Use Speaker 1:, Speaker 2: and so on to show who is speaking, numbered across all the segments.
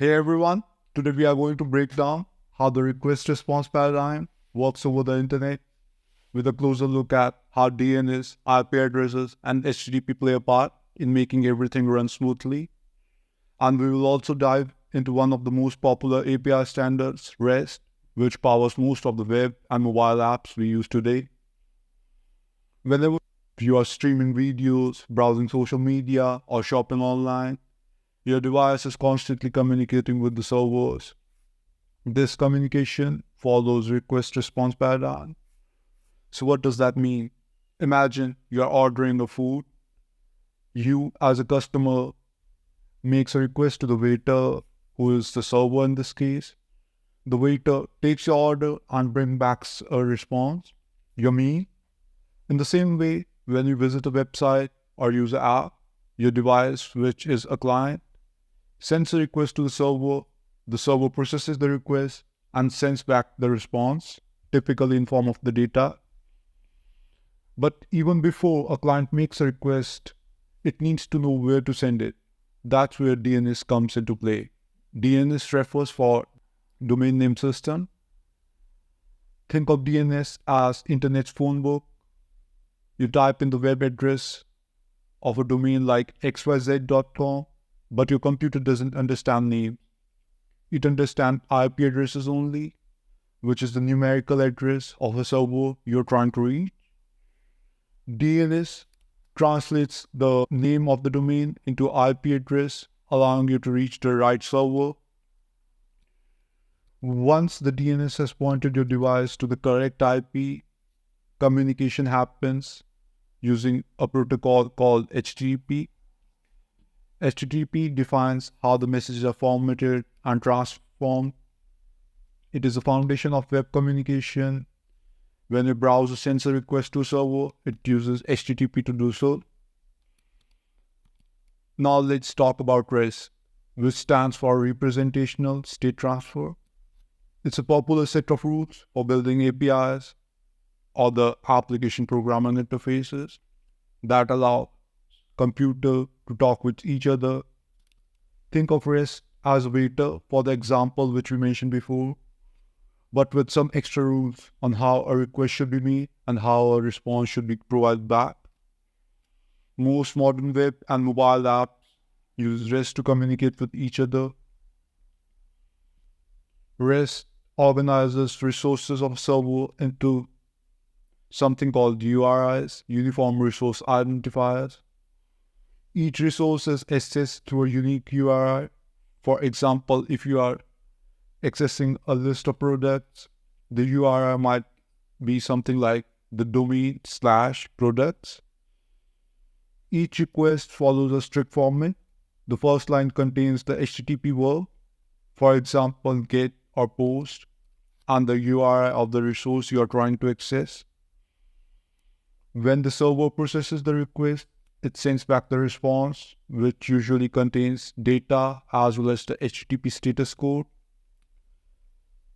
Speaker 1: Hey everyone, today we are going to break down how the request response paradigm works over the internet with a closer look at how DNS, IP addresses, and HTTP play a part in making everything run smoothly. And we will also dive into one of the most popular API standards, REST, which powers most of the web and mobile apps we use today. Whenever you are streaming videos, browsing social media, or shopping online, your device is constantly communicating with the servers. This communication follows request response paradigm. So what does that mean? Imagine you're ordering a food. You as a customer makes a request to the waiter, who is the server in this case. The waiter takes your order and brings back a response, your meal. In the same way, when you visit a website or use an app, your device, which is a client, sends a request to the server processes the request and sends back the response, typically in form of the data. But even before a client makes a request, it needs to know where to send it. That's where DNS comes into play. DNS refers for domain name system. Think of DNS as Internet's phone book. You type in the web address of a domain like xyz.com, but your computer doesn't understand names. It understands IP addresses only, which is the numerical address of a server you're trying to reach. DNS translates the name of the domain into IP address, allowing you to reach the right server. Once the DNS has pointed your device to the correct IP, communication happens using a protocol called HTTP. HTTP defines how the messages are formatted and transformed. It is the foundation of web communication. When a browser sends a request to a server, it uses HTTP to do so. Now let's talk about REST, which stands for Representational State Transfer. It's a popular set of rules for building APIs or the application programming interfaces that allow computer to talk with each other. Think of REST as a waiter for the example which we mentioned before, but with some extra rules on how a request should be made and how a response should be provided back. Most modern web and mobile apps use REST to communicate with each other. REST organizes resources of a server into something called URIs, Uniform Resource Identifiers. Each resource is accessed through a unique URI. For example, if you are accessing a list of products, the URI might be something like the domain/products. Each request follows a strict format. The first line contains the HTTP verb, for example, get or post, and the URI of the resource you are trying to access. When the server processes the request, it sends back the response, which usually contains data as well as the HTTP status code.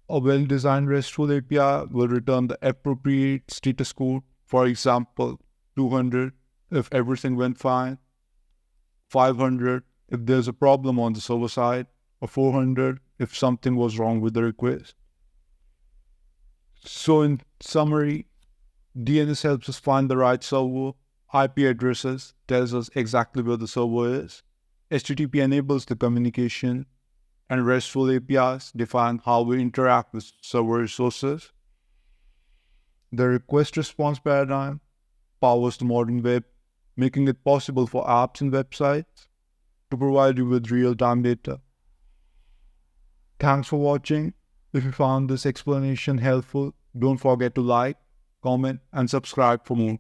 Speaker 1: A well-designed RESTful API will return the appropriate status code, for example, 200 if everything went fine, 500 if there's a problem on the server side, or 400 if something was wrong with the request. So in summary, DNS helps us find the right server. IP addresses tells us exactly where the server is. HTTP enables the communication, and RESTful APIs define how we interact with server resources. The request response paradigm powers the modern web, making it possible for apps and websites to provide you with real-time data. Thanks for watching. If you found this explanation helpful, don't forget to like, comment, and subscribe for more.